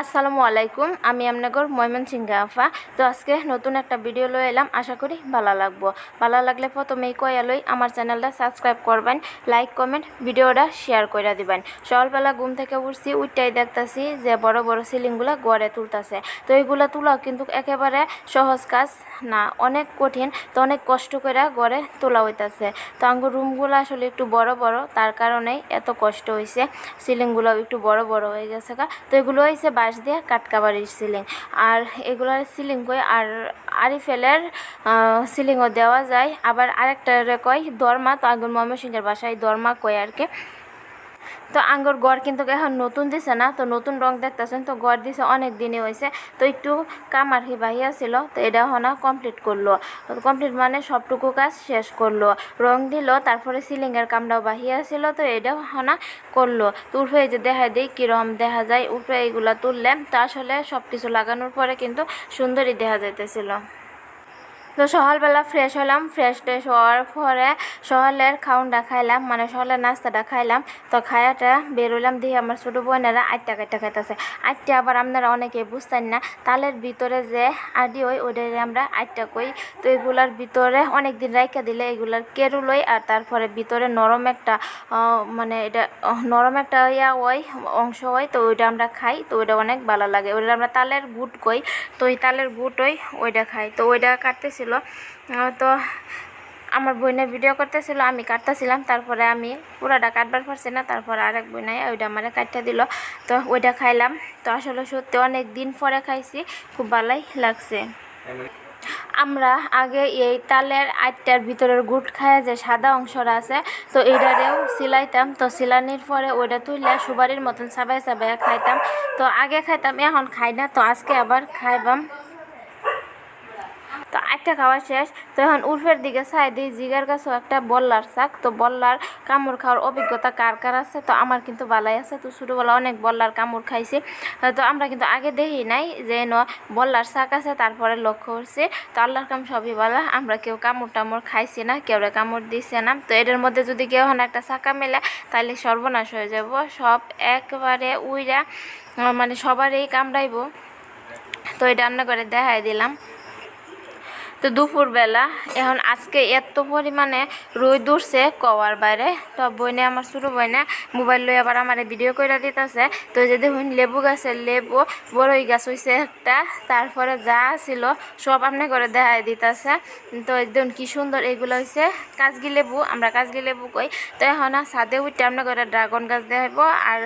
আসসালামু আলাইকুম, আমি আমনগর ময়মনস আফা। তো আজকে নতুন একটা ভিডিও লয়ে এলাম, আশা করি ভালো লাগবো। ভালো লাগলে প্রথমেই কয়ালই আমার চ্যানেলটা সাবস্ক্রাইব করবেন, লাইক কমেন্ট ভিডিওটা শেয়ার করে দিবেন। সকালবেলা ঘুম থেকে উঠছি, উঠটাই দেখতেছি যে বড় বড় সিলিংগুলো গড়ে তুলতেছে। তো এইগুলো তোলাও কিন্তু একেবারে সহজ কাজ না, অনেক কঠিন। তো অনেক কষ্ট করে গড়ে তোলা হইতেছে। তো আমার রুমগুলো আসলে একটু বড় বড়, তার কারণেই এত কষ্ট হয়েছে। সিলিংগুলো একটু বড় বড় হয়ে গেছে। তো এগুলো হয়েছে বাঁশ দিয়ে কাটকাবাড়ির সিলিং। আর এগুলোর সিলিং কই আর আরিফেলের সিলিংও দেওয়া যায়। আবার আরেকটা কয় দরমা। তো আঙ্গুর ময়মনসিংহের বাসায় দরমা কয় আর কি। তো আঙ্গুর গড় কিন্তু এখন নতুন দিছে না, তো নতুন রং দেখতেছেন। তো গড় দিছে অনেক দিনই হয়েছে। তো একটু কাম আর কি বাহিয়া ছিল, তো এটা হনা কমপ্লিট করলো। কমপ্লিট মানে সবটুকু কাজ শেষ করলো, রং দিল, তারপরে সিলিংয়ের কামটাও বাহিয়া ছিল। তো এটাও হনা করলো। তো উঠে যে দেখা দিই কীরকম দেখা যায়, উঠে এইগুলা তুললে তো আসলে সব কিছু লাগানোর পরে কিন্তু সুন্দরই দেখা যাইতেছিল। তো সকালবেলা ফ্রেশ হলাম, ফ্রেশ ট্রেশ হওয়ার পরে সকালের খাউনটা খাইলাম, মানে সকালের নাস্তাটা খাইলাম। তো খায়াটা বেরোলাম, দিয়ে আমার ছোটো বোনেরা আটটা কাটটা খাইতেছে। আটটা আবার আপনারা অনেকে বুঝতেন না, তালের ভিতরে যে আডি হয় ওইটারে আমরা আটটা কই। তো এগুলার ভিতরে অনেক দিন রাইখা দিলে এগুলার কেরু লই, আর তারপরে ভিতরে নরম একটা মানে এটা নরম একটা হয় অংশ হয়। তো ওইটা আমরা খাই, তো ওইটা অনেক ভালো লাগে। ওইটা আমরা তালের গুড় কই। তো ওই তালের গুড় ওইটা খাই। তো ওইটা কাটতেছিল। তো আমার বোনে ভিডিও করতেছিল, আমি কাটতেছিলাম। তারপরে আমি পুরাটা কাটবার পারছি না, তারপরে আরেক বোনে ওইটা আমার কাটতে দিল। তো ওইটা খাইলাম। তো আসলে সত্যি অনেক দিন পরে খাইছি, খুব ভালোই লাগছে। আমরা আগে এই তালের আটটার ভিতরের গুড় খায় যে সাদা অংশটা আছে, তো এইটারেও সিলাইতাম। তো সিলানির পরে ওইটা তুললে সুপারির মতন সাবাই সাবাই খাইতাম। তো আগে খাইতাম, এখন খাই না। তো আজকে আবার খাইবাম। তো একটা খাওয়া শেষ। তো এখন উর্ফের দিকে চাই দিই, জিগার কাছেও একটা বল্লার শাক। তো বল্লার কামড় খাওয়ার অভিজ্ঞতা কার কার আছে? তো আমার কিন্তু ভালাই আছে। তো ছোটোবেলা অনেক বল্লার কামড় খাইছি। তো আমরা কিন্তু আগে দেখি নাই যে বল্লার শাক আছে, তারপরে লক্ষ্য করছি। তো আল্লাহর কাম সবই ভালো, আমরা কেউ কামড় টামড় খাইছি না, কেউ কামড় দিছে না। তো এটার মধ্যে যদি কেউ একটা শাকা মেলে তাহলে সর্বনাশ হয়ে যাব, সব একবারে উইরা মানে সবারই কামড়াইব। তো এটা রান্না করে দেখাই দিলাম। তো দুপুরবেলা এখন আজকে এত পরিমাণে রোদ উঠছে কওয়ার বাইরে। তো বইনে আমার ছোটো বইনে মোবাইল লই আবার আমার ভিডিও করে দিতেছে। তো যে দেখুন লেবু গাছের লেবু বড়ই গাছ হয়েছে একটা, তারপরে যা ছিল সব আপনি করে দেখাই দিতেছে। তো দেখুন কি সুন্দর এগুলো হয়েছে কাজগি লেবু, আমরা কাজগি লেবু কই। তো এখন ছাদে উঠতে আপনি করে ড্রাগন গাছ দেখাইব। আর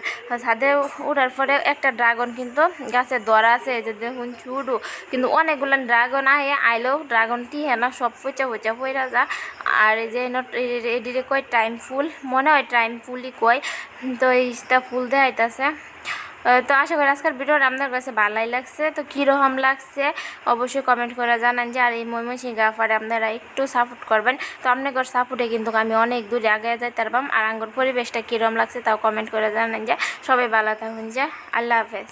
ছাদে উঠার পরে একটা ড্রাগন কিন্তু গাছের দরা আছে, এই যে দেখুন ছোটো, কিন্তু অনেকগুলো ড্রাগন আইলেও ড্রাগনটি না সব পচা পচা পইরা যা। আর এই যে এদিকে কয় টাইম ফুল, মনে হয় টাইম ফুলই কয়। তো এইটা ফুল দেখাইতেছে। তো আশা করি আজকের ভিডিওটা আপনার কাছে ভালোই লাগছে। তো কীরকম লাগছে অবশ্যই কমেন্ট করে জানান যে। আর এই ময়মনসিংহ আফারে আপনারা একটু সাপোর্ট করবেন। তো আপনাদের সাপোর্টে কিন্তু আমি অনেক দূরে আগে যাইতে পারবাম। আর আঙ্গুর পরিবেশটা কীরকম লাগছে তাও কমেন্ট করে জানান যে। সবাই ভালো থাকুন যে। আল্লাহ হাফেজ।